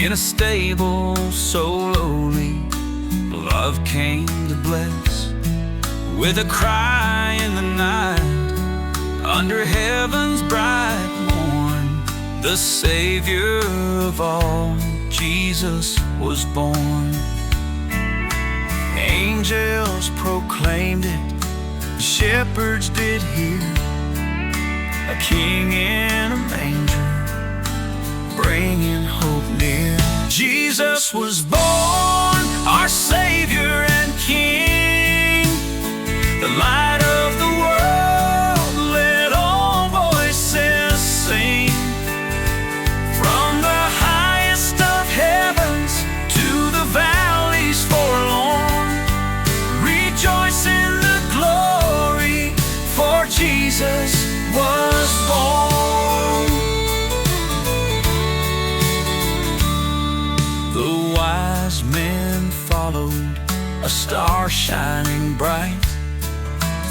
In a stable so lowly, love came to bless. With a cry in the night, under heaven's bright morn, the Savior of all, Jesus, was born. Angels proclaimed it, shepherds did hear, a king in a manger, bringing hope near. Jesus was born, our Savior and King, the light of the world, let all voices sing. From the highest of heavens to the valleys forlorn, rejoice in the glory, for Jesus was born. The wise men followed a star shining bright,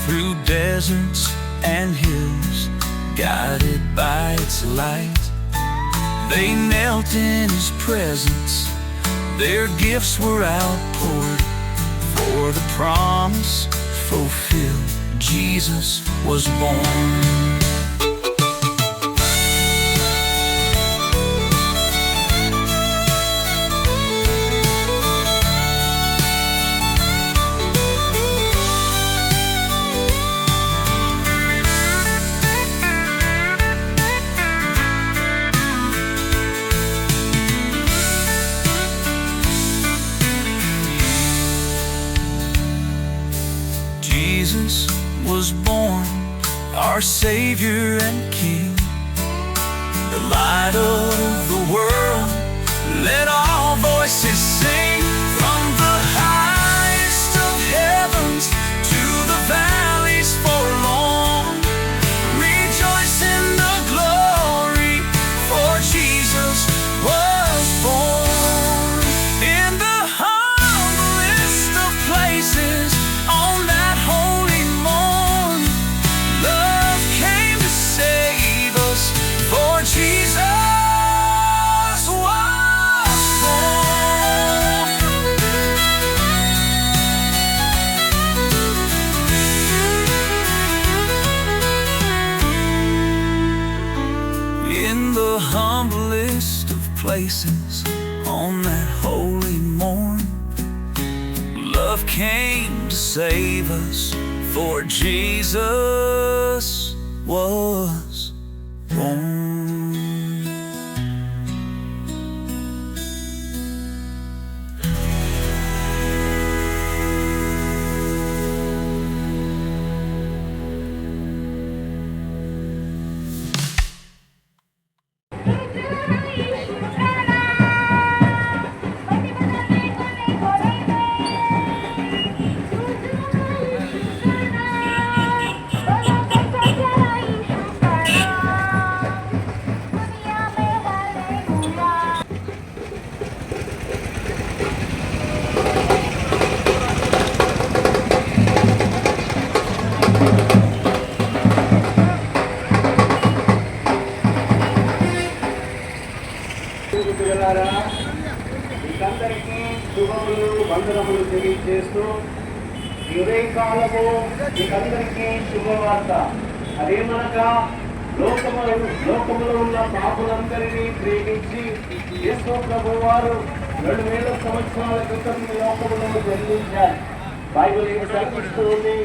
through deserts and hills, guided by its light. They knelt in His presence, their gifts were outpoured, for the promise fulfilled, Jesus was born. Jesus was born, our Savior and King, the light of the world, let all voices sing. From the highest of heavens to the valleys forlorn, rejoice in the glory, for Jesus was born. In the humblest of places, on that holy morn, love came to save us, for Jesus was born. In the humblest of places, on that holy morn, love came to save us, for Jesus was born. మీకందరికీ శుభములు వందనములు తెలియజేస్తూ ఈ ఉదయకాలము మీకందరికీ శుభవార్త. అదేమనగా లోకములో ఉన్న పాపులందరినీ ప్రేమించి యేసు ప్రభువారు 2000 సంవత్సరాల క్రితం ఈ లోకములో జన్మించారు. బైబిల్ ఏమి సెలవిస్తూ ఉంది?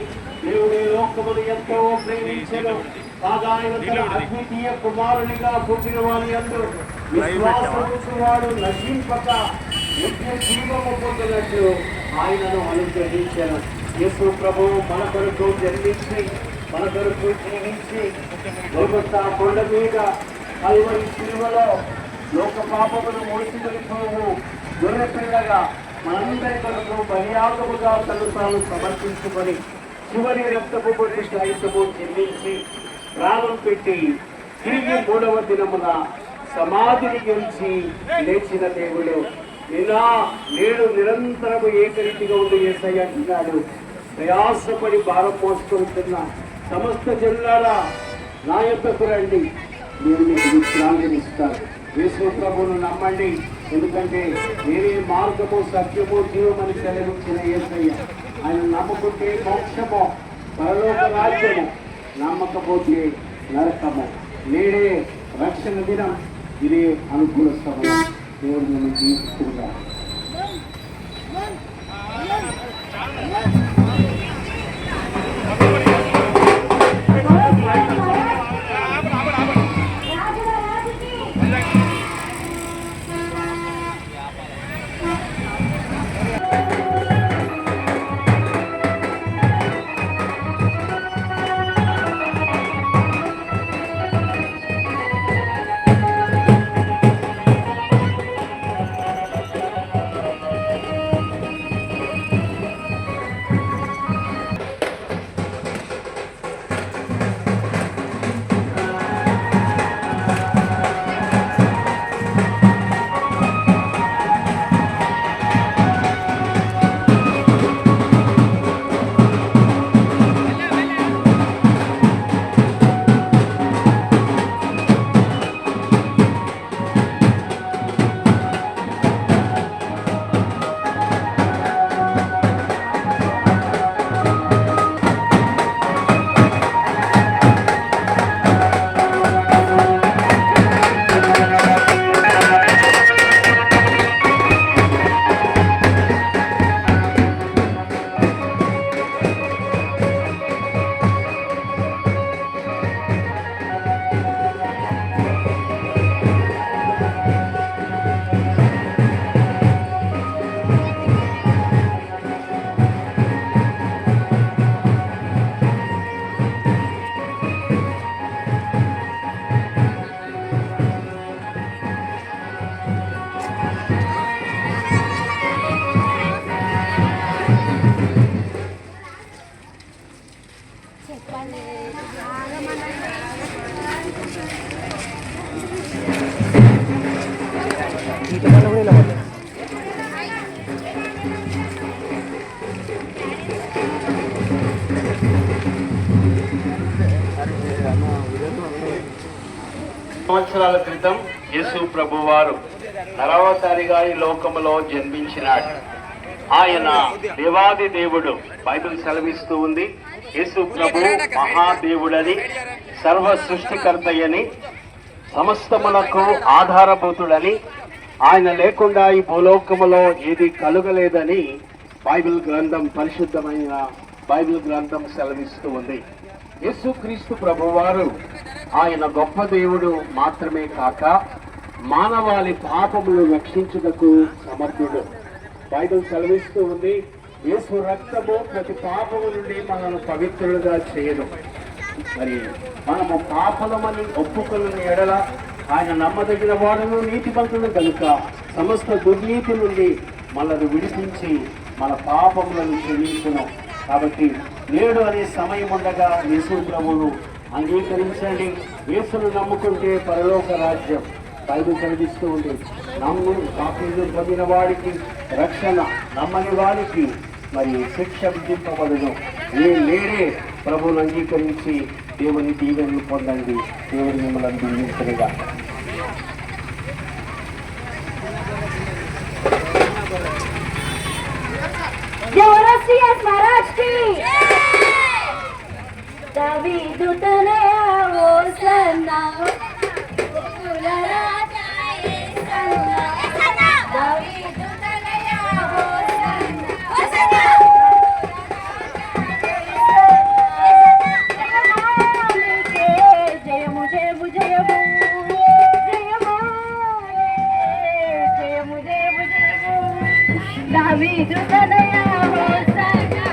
దేవుడి లోకమును ఎంతో ప్రేమించెను, కాగా ఆయన తన అద్వితీయ కుమారునిగా పుట్టిన వారి యందు విశ్వాసముంచువాడు నశింపక నిత్య జీవము పొందినట్లు ఆయనను అనుగ్రహించాను. యేసు ప్రభువు మన కొరకు జన్మించి, మన కొరకు జీవించి, గొల్గొతా కొండ మీద కల్వరి శిలువలో లోక పాపమును మోసికొనిపోవు గొర్రె పిల్లగా మనందరి కొరకు బలియాగముగా తను తాను సమర్పించుకొని చివరి రక్తపు పొట్టి సాహిత్యము చెల్లించి ప్రాణం పెట్టి తిరిగి 3వ దినమున సమాధిని గెలిచి లేచిన దేవుడు నేడు నిరంతరము ఏకరీతిగా ఉండి యేసయ్య అంటున్నాడు. ప్రయాసపడి భారం మోసుకుంటున్న సమస్త జనులారా నా యొద్దకు రండి, నేను మీకు విశ్రాంతినిస్తాను. యేసు ప్రభువును నమ్మండి, ఎందుకంటే నేనే మార్గము సత్యము జీవమని సెలవిచ్చిన యేసయ్య. ఆయన నమ్ముకుంటే మోక్షము, పరలోక రాజ్యము, నమ్మకపోతే నరకము. నేడే రక్షణ దినం, ఇదే అనుకూల సమయం. దేవుడు నేను జీవిస్తున్నా. సంవత్సరాల క్రితం యేసు ప్రభువారు నరవతారిగా ఈ లోకములో జన్మించినాడు. ఆయన దేవాది దేవుడు. బైబిల్ సెలవిస్తూ ఉంది, యేసు ప్రభు మహాదేవుడని, సర్వ సృష్టికర్తయని, సమస్తములకు ఆధారభూతుడని, ఆయన లేకుండా ఈ భూలోకములో ఏది కలుగలేదని బైబిల్ గ్రంథం, పరిశుద్ధమైన బైబిల్ గ్రంథం సెలవిస్తూ ఉంది. యేసుక్రీస్తు ప్రభువారు ఆయన గొప్ప దేవుడు మాత్రమే కాక మానవాళి పాపములు రక్షించుటకు సమర్థుడు. బైబిల్ సెలవిస్తూ ఉంది, యేసు రక్తము ప్రతి పాపము నుండి మనల్ని పవిత్రులుగా చేయదు. మరి మనము పాపలమని ఒప్పుకొన్న ఎడల ఆయన నమ్మదగిన వాడును నీతిమంతుడు కనుక సమస్త దుర్నీతి నుండి మనల్ని విడిపించి మన పాపములను క్షమించును. కాబట్టి నేడు అనే సమయం ఉండగా యేసు ప్రభువును అంగీకరించండి. యేసును నమ్ముకుంటే పరలోక రాజ్యం. బైబిల్ కనిపిస్తూ ఉంది, నమ్ము బాప్తిజం పొందిన వాడికి రక్షణ, నమ్మని వారికి మరి శిక్ష విధింపబడును. నేడే ప్రభువును అంగీకరించి దేవుని దీవెనలు పొందండి. దేవుని మిమ్మల్ని దీవించగా. दावीदु Tanaya Hosanna दावीदु Tanaya Hosanna Hosanna जयमु जयमु जयमु जयमु जयमु जयमु जयमु दावीदु Tanaya Hosanna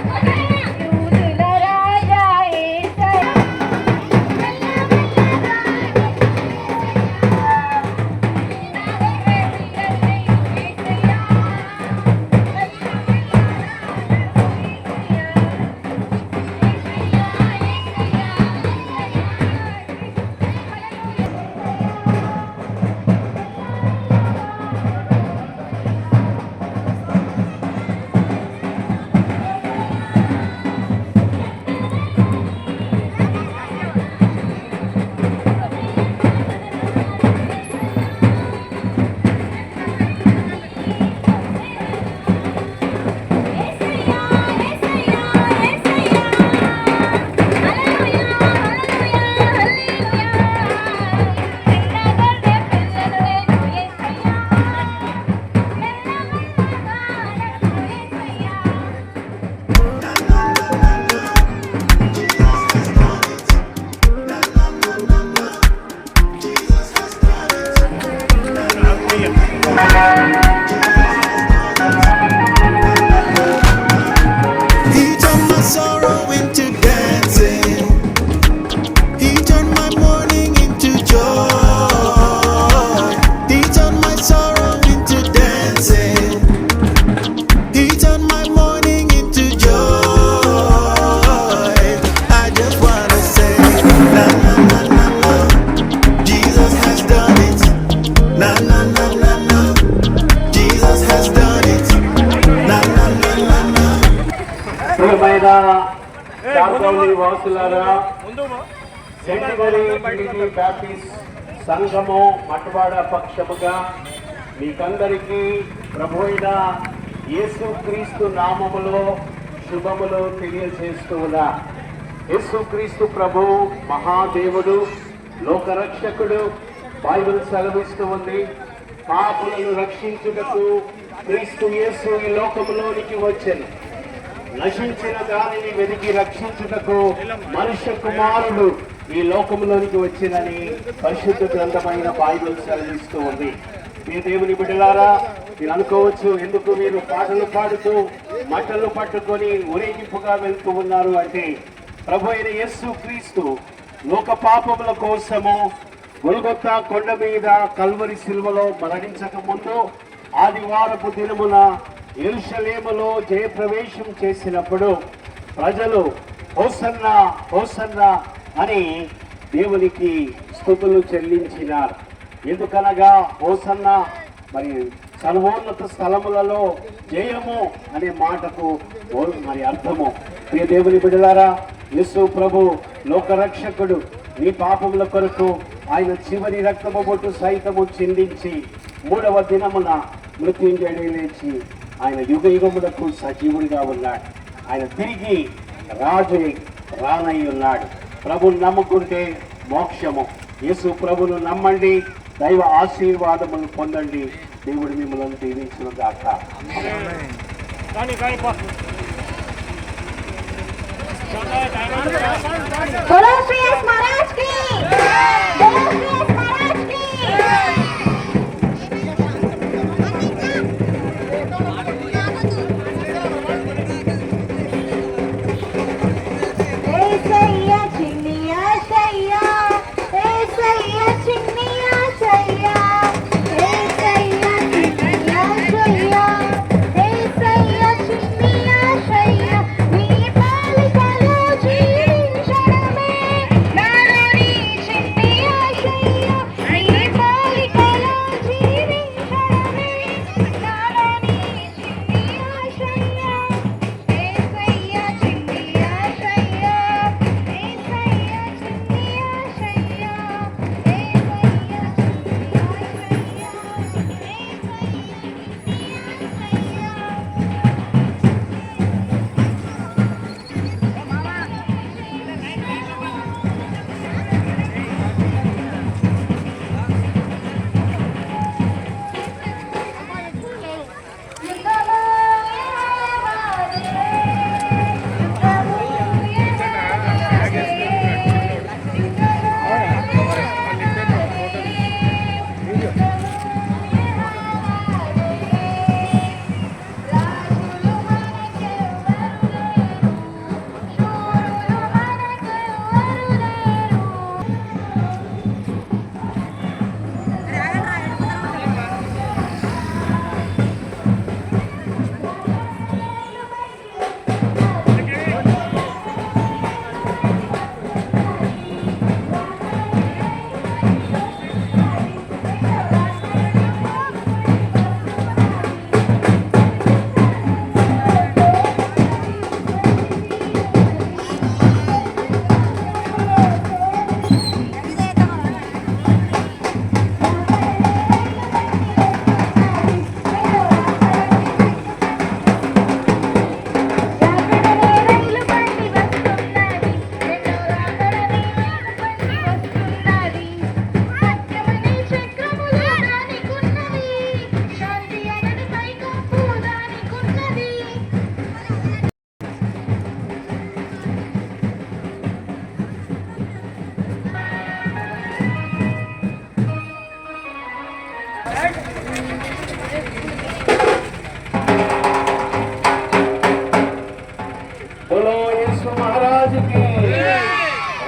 వాసులారా, సెంటినరీ ట్రినిటీ బ్యాప్టిస్ట్ సంఘము మట్వాడ పక్షముగా మీకందరికీ ప్రభు అయిన యేసుక్రీస్తు నామములో శుభములు తెలియజేస్తూ ఉన్నా. యేసుక్రీస్తు ప్రభు మహాదేవుడు, లోకరక్షకుడు. బైబిల్ సెలవిస్తూ ఉంది, పాపులను రక్షించుటకు క్రీస్తు యేసు ఈ లోకములోనికి వచ్చెను. నశించిన దానిని వెతికి రక్షించుటకు మనుష్య కుమారుడు ఈ లోకంలోనికి వచ్చినని పరిశుద్ధ గ్రంథమైన బైబిల్ సెలవిస్తూ ఉంది. మీ దేవుని బిడ్డలారా, మీరు అనుకోవచ్చు, ఎందుకు మీరు పాటలు పాడుతూ మట్టలు పట్టుకొని ఊరేగింపుగా వెళ్తూ ఉన్నారు అంటే, ప్రభు అయిన యేసు క్రీస్తు లోక పాపముల కోసము గొల్గొతా కొండ మీద కల్వరి సిలువలో మరణించక ముందు ఆదివారపు దినమున యెరూషలేములో జయప్రవేశం చేసినప్పుడు ప్రజలు హోసన్నా హోసన్నా అని దేవునికి స్తుతులు చెల్లించినారు. ఎందుకనగా హోసన్నా మరి సర్వోన్నత స్థలములలో జయము అనే మాటకు మరి అర్థము. ప్రియ దేవుని బిడ్డలారా, యేసు ప్రభు లోకరక్షకుడు. నీ పాపముల కొరకు ఆయన చివరి రక్తము బొట్టు సైతము చిందించి 3వ దినమున మృత్యుంజయుడై లేచి ఆయన యుగ యుగములకు సజీవుడిగా ఉన్నాడు. ఆయన తిరిగి రాజు రానై ఉన్నాడు. ప్రభుని నమ్ముకుంటే మోక్షము. యేసు ప్రభును నమ్మండి, దైవ ఆశీర్వాదములు పొందండి. దేవుడు మిమ్మల్ని దీవించును గాక.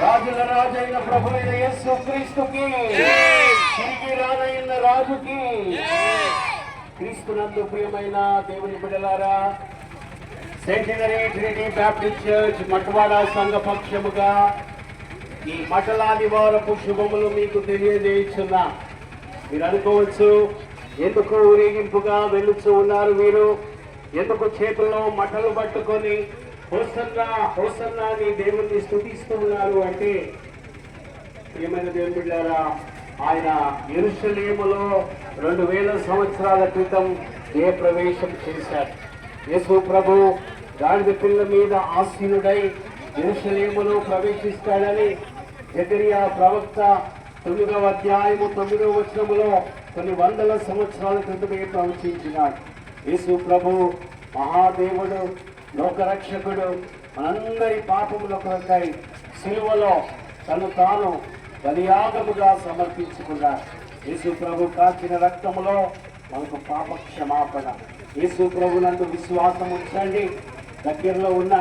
రాజుల రాజైన ప్రభు అయిన యేసు క్రీస్తుకి, తిరిగి రానైన రాజుకి. క్రీస్తునందు ప్రియమైన దేవుని బిడ్డలారా, centenary Trinity Baptist church Matwada సంఘ పక్షముగా ఈ మఠలాదివారపు శుభములు మీకు తెలియజేస్తున్నా. మీరు అనుకోవచ్చు, ఎందుకు ఊరేగింపుగా వెళుతూ ఉన్నారు మీరు, ఎందుకు చేతుల్లో మట్టలు పట్టుకొని హోసన్నా హోసన్నా అని దేవుణ్ణి స్తుతిస్తూ ఉన్నారు అంటే ప్రియమైన దేవుని బిడ్డలారా, ఆయన యెరూషలేములో 2000 సంవత్సరాల క్రితం ఏ ప్రవేశం చేశారు. యేసు ప్రభు గాడిద పిల్ల మీద ఆసీనుడై యెరూషలేములో ప్రవేశిస్తాడని జకరియా ప్రవక్త 9వ అధ్యాయము 9వ వచనములో కొన్ని వందల సంవత్సరాల క్రితమే ప్రవచించినాడు. యేసు ప్రభు మహాదేవుడు, లోకరక్షకుడు, మనందరి పాపముల కొరకై సిలువలో తను తాను బలియాగముగా సమర్పించుకున్నాడు. యేసు ప్రభు కాచిన రక్తములో మనకు పాప క్షమాపణ. యేసు ప్రభు నందు విశ్వాసం ఉంచండి. దగ్గరలో ఉన్న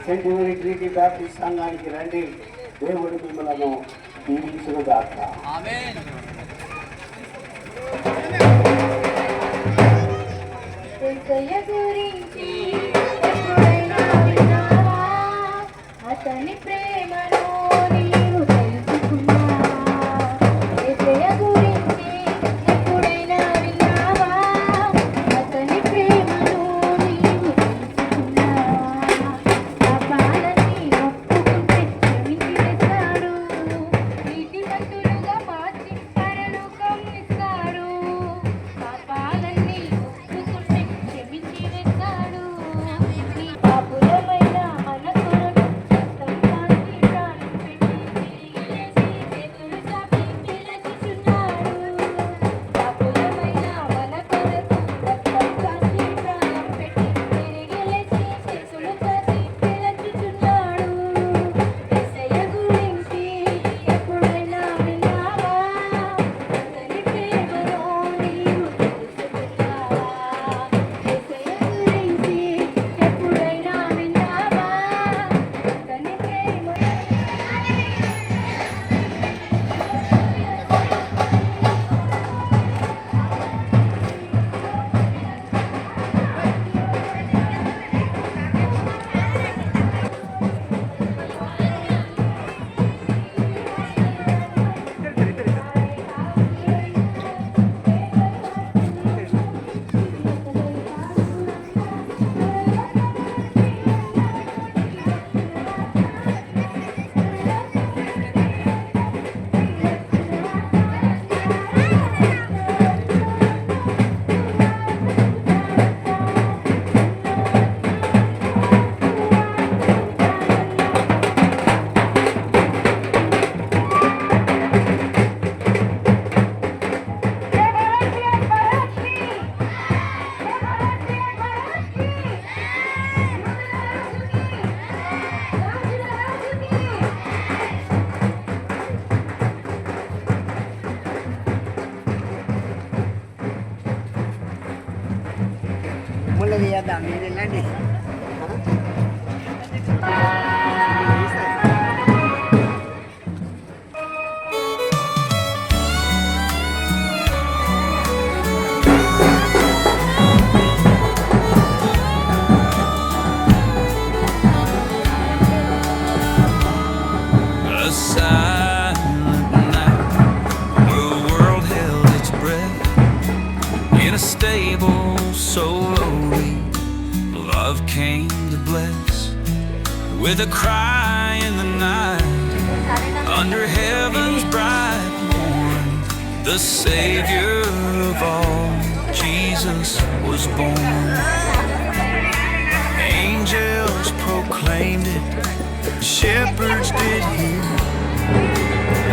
సెంటినరీ ట్రీటీ బ్యాప్టిస్ట్ సంఘానికి రండి. దేవుడు మిమ్మలను దీవించుగాక. గురించి ఎప్పుడైనా విన్నావా? అతని ప్రేమను నీవు తెలుసుకున్నావా? యేసయ్య గురించి ఎప్పుడైనా విన్నావా? అతని ప్రేమను నీవు తెలుసుకున్నావా? పాపాలని ఒప్పుకుంటే క్షమించి వేస్తాడు. నీతిమంతులుగా మార్చి పరలోకం ఇస్తాడు. పాపాలన్నీ ఒప్పుకుంటే క్షమించి వేస్తాడు. నీ పాపులమైన మన కొరకు రక్తం కాచి ప్రాణం పెట్టి తిరిగి లేచి చేతులు చాపి పిలుచుచున్నాడు. పాపులమైన మన కొరకు రక్తం కాచి ప్రాణం పెట్టి తిరిగి లేచి చేతులు చాపి పిలుచుచున్నాడు. యేసయ్య గురించి ఎప్పుడైనా విన్నావా? అతని ప్రేమను నీవు తెలుసుకున్నావా? యేసయ్య గురించి ఎప్పుడైనా విన్నావా? అతని ప్రేమ ముళ్ళ తీయద్దాం మీరు వెళ్ళండి. A silent night where the world held its breath. In a stable so lowly, love came to bless. With a cry in the night, under heaven's bright morn, the Savior of all, Jesus was born. Angels proclaimed it, shepherds did hear,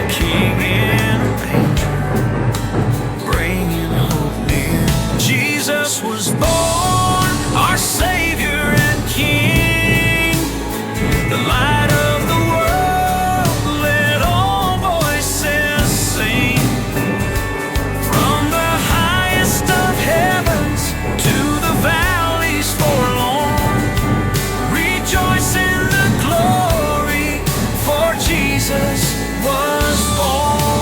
a king in a manger, bringing hope near. Jesus was born, our Savior and King, the light of the world. Let all voices sing, from the highest of heavens to the valleys forlorn. Rejoice in the glory, for Jesus was born.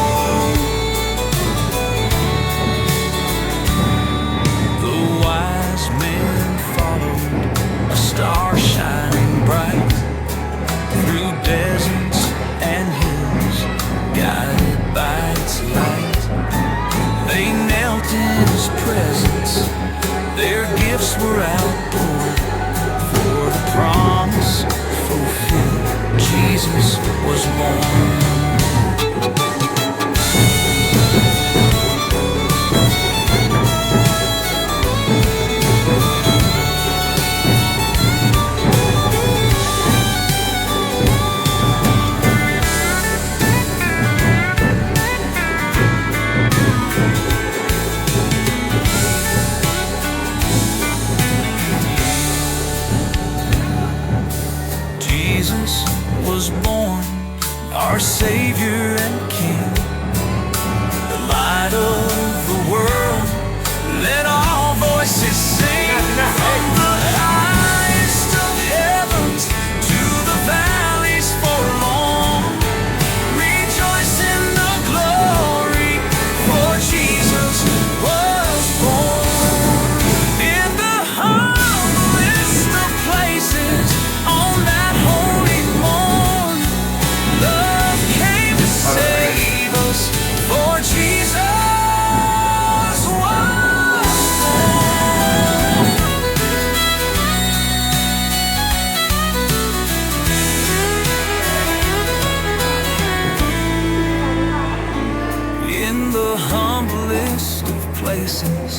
in the humblest of places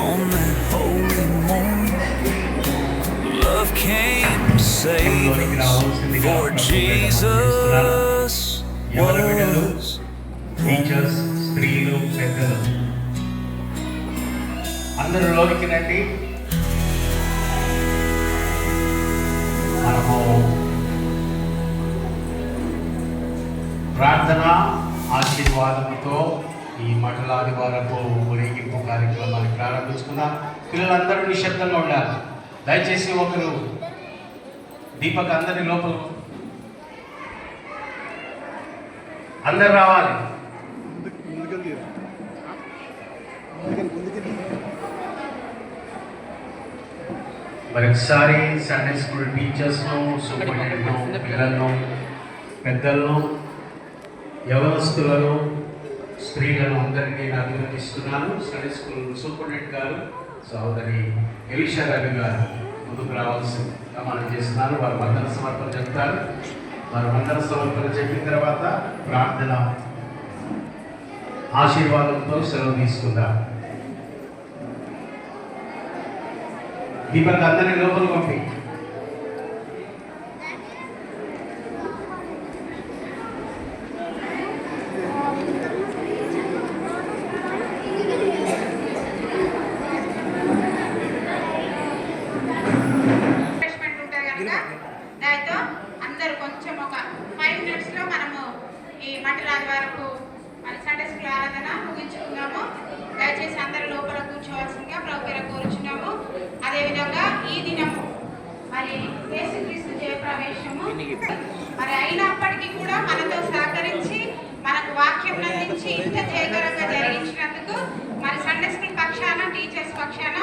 on that holy morning. Love came to save us, for Jesus was teachers, స్త్రీలు, పెద్దలు అందరూ లోనికి రండి. మనము ప్రార్థన ఆశీర్వాదంతో ఈ మండలాదివారపు ఊరేగింపు కార్యక్రమాన్ని ప్రారంభించుకుందాం. పిల్లలందరూ నిశ్శబ్దంగా ఉండాలి. దయచేసి ఒకరు దీపక్ అందరి లోపల అందరు రావాలి. మరొకసారి సండే స్కూల్ టీచర్స్ను, సూపరింటెండెంట్ను, పిల్లలను, పెద్దలను, యవనస్తులను, స్త్రీలను అందరినీ అభినందిస్తున్నాను. సండే స్కూల్ సూపరింటెండెంట్ గారు సహోదరి ఎలిషా రవి గారు ముందుకు రావాల్సిందిగా మనం చేస్తున్నాను. వారు వందన సమర్పణ చెప్తారు. వారు వందన సమర్పణ చెప్పిన తర్వాత ప్రార్థన ఆశీర్వాదంతో సెలవు తీసుకుందాం. దీపక్ అందరినీ లోపల పంపి. దాంతో అందరూ కొంచెం ఒక 5 minutes లో మనము ఈ మండలాది వరకు మన సండే స్కూల్ ఆరాధన ముగించుకున్నాము. దయచేసి అందరూ లోపల కూర్చోవాల్సిందిగా ప్రభువుగా కోరుచున్నాము. అదేవిధంగా ఈ దినము మరి యేసుక్రీస్తు జయప్రవేశము మరి అయినప్పటికీ కూడా మనతో సహకరించి మనకు వాక్యం అందించి ఇంత జయకరంగా జరిగించినందుకు మరి సండే స్కూల్ పక్షాన, టీచర్స్ పక్షాన,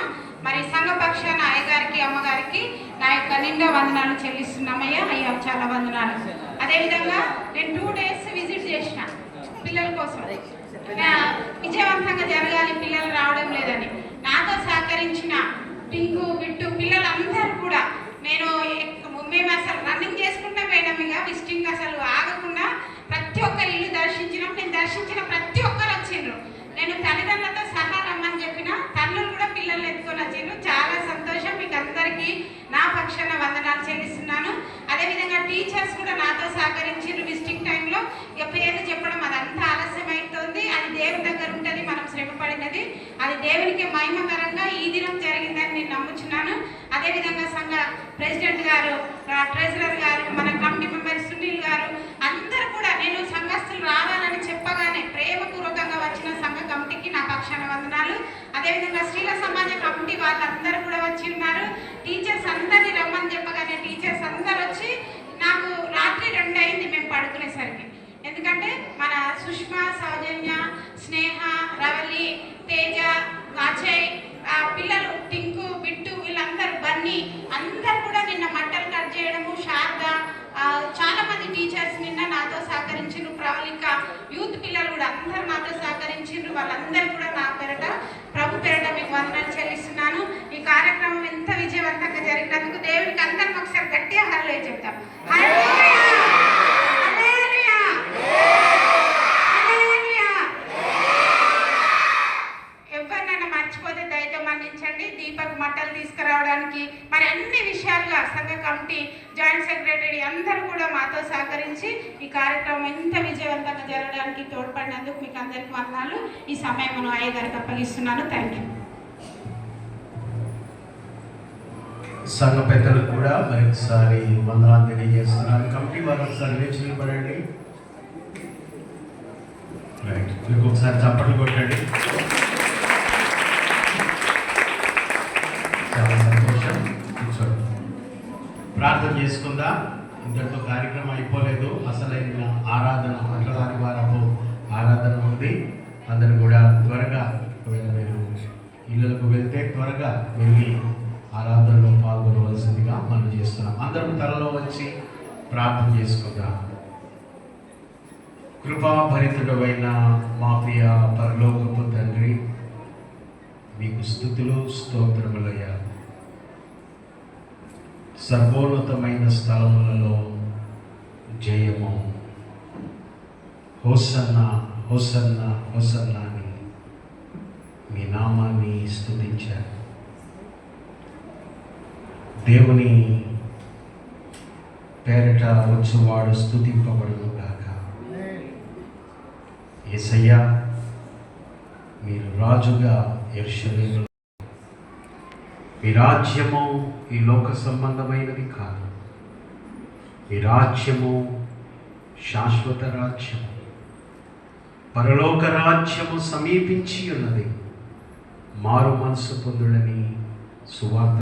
మరి సంఘ పక్షాన అయ్యగారికి, అమ్మగారికి నా యొక్క నిండా వందనాలు చెల్లిస్తున్నామయ్యా. అయ్యా చాలా వందనాలు. అదేవిధంగా నేను 2 days విజిట్ చేసిన పిల్లల కోసం. విజయవంతంగా జరగాలి, పిల్లలు రావడం లేదని నాతో సహకరించిన పింకు, బిట్టు పిల్లలందరూ కూడా మేము అసలు రన్నింగ్ చేసుకుంటా పోయినాం. ఇక విజిటింగ్ అసలు ఆగకుండా ప్రతి ఒక్క ఇల్లు దర్శించినాం. నేను దర్శించిన ప్రతి ఒక్కరు వచ్చిండ్రు. నేను తల్లిదండ్రులతో సహా రమ్మని చెప్పిన తల్లులు కూడా పిల్లల్ని ఎత్తుకొని వచ్చిండ్రు. చాలా సంతోషం. మీకు అందరికీ నా పక్షాన వందనాలు చెల్లిస్తున్నాను. అదేవిధంగా టీచర్స్ కూడా నాతో సహకరించారు విజిటింగ్ టైంలో. ఇక పేర్లు చెప్పడం అదంతా ఆలస్యం అవుతుంది. అది దేవుని దగ్గర ఉంటుంది. మనం శ్రమపడినది అది దేవునికి మహిమకరంగా ఈ దినం జరిగిందని నేను నమ్ముచున్నాను. అదేవిధంగా సంఘ ప్రెసిడెంట్ గారు, ట్రెజరర్ గారు, మన కమిటీ మెంబర్ సునీల్ గారు అందరూ కూడా నేను సంఘస్థులు రావాలని చెప్పగానే ప్రేమపూర్వకంగా వచ్చిన సంఘ కమిటీకి నా పక్షాన వందనాలు. అదేవిధంగా స్త్రీల సమాజ కమిటీ వాళ్ళందరూ కూడా వచ్చి ఉన్నారు. టీచర్స్ అందరినీ రమ్మని చెప్పగానే టీచర్స్ అందరు వచ్చి నాకు రాత్రి 2 అయింది మేము పడుకునేసరికి. ఎందుకంటే మన సుష్మా, సౌజన్య, స్నేహ, రవలి, తేజ, అజయ్, పిల్లలు టింకు, బిట్టు, వీళ్ళందరూ, బన్నీ అందరూ కూడా నిన్న మట్టలు కట్ చేయడము, శారద, చాలా మంది టీచర్స్ నిన్న నాతో సహకరించారు. ప్రవళిక, యూత్ పిల్లలు కూడా అందరూ నాతో సహకరించారు. వాళ్ళందరూ కూడా నా పేరట, ప్రభు పేరట మీకు వందనాలు చెల్లిస్తున్నాను. ఈ కార్యక్రమం ఎంత విజయవంతంగా జరిగినందుకు దేవునికి అందరం ఒకసారి గట్టిగా హల్లెలూయా చెప్తాం. ఎవరినైనా మర్చిపోతే దయతో మన్నించండి. దీపక్ మట్టలు తీసుకురావడానికి మరి అన్ని విషయాలుగా సంఘ కమిటీ, జాయింట్ సెక్రటరీ అందరూ కూడా మాతో సహకరించి ఈ కార్యక్రమం ఎంత విజయవంతంగా జరగడానికి తోడ్పడినందుకు మీకు అందరికీ వందనాలు. ఈ సమయం మనం అయ్యగారికి అప్పగిస్తున్నాను. Thank you. సంఘ పెద్దలకు కూడా మరొకసారి వందనాలు తెలియజేస్తున్నాను. కమిటీ వారు ఒకసారి లేచి నిలబడండి. రైట్, మీకు ఒకసారి చప్పట్లు కొట్టండి. చాలా సంతోషం. కూర్చోండి, ప్రార్థన చేసుకుందాం. ఇంతటితో కార్యక్రమం అయిపోలేదు. అసలైన ఆరాధన మండలాది వారపు ఆరాధన ఉంది. అందరూ కూడా త్వరగా మీరు ఇళ్ళకు వెళ్తే త్వరగా వెళ్ళి ఆరాధనలో పాల్గొనవలసిందిగా మనం చేస్తున్నాం. అందరం తలలో వచ్చి ప్రార్థన చేసుకుందాం. కృపాభరితుడైన మా ప్రియ పరలోకపు తండ్రి, మీకు స్తుతులు స్తోత్రములయ్యా. సర్వోన్నతమైన స్థలములలో జయము, హోసన్న హోసన్నా హోసన్నా అని మీ నామాన్ని స్తుతించారు. దేవుని పేరట వచ్చువాడు స్తుతింపబడును గాక. యేసయ్యా, మీరు రాజుగా యెరూషలేములో, మీ రాజ్యము ఈ లోక సంబంధమైనది కాదు. మీ రాజ్యము శాశ్వత రాజ్యము, పరలోక రాజ్యము సమీపించి ఉన్నది. మారు మనసు పొందుడని సువార్త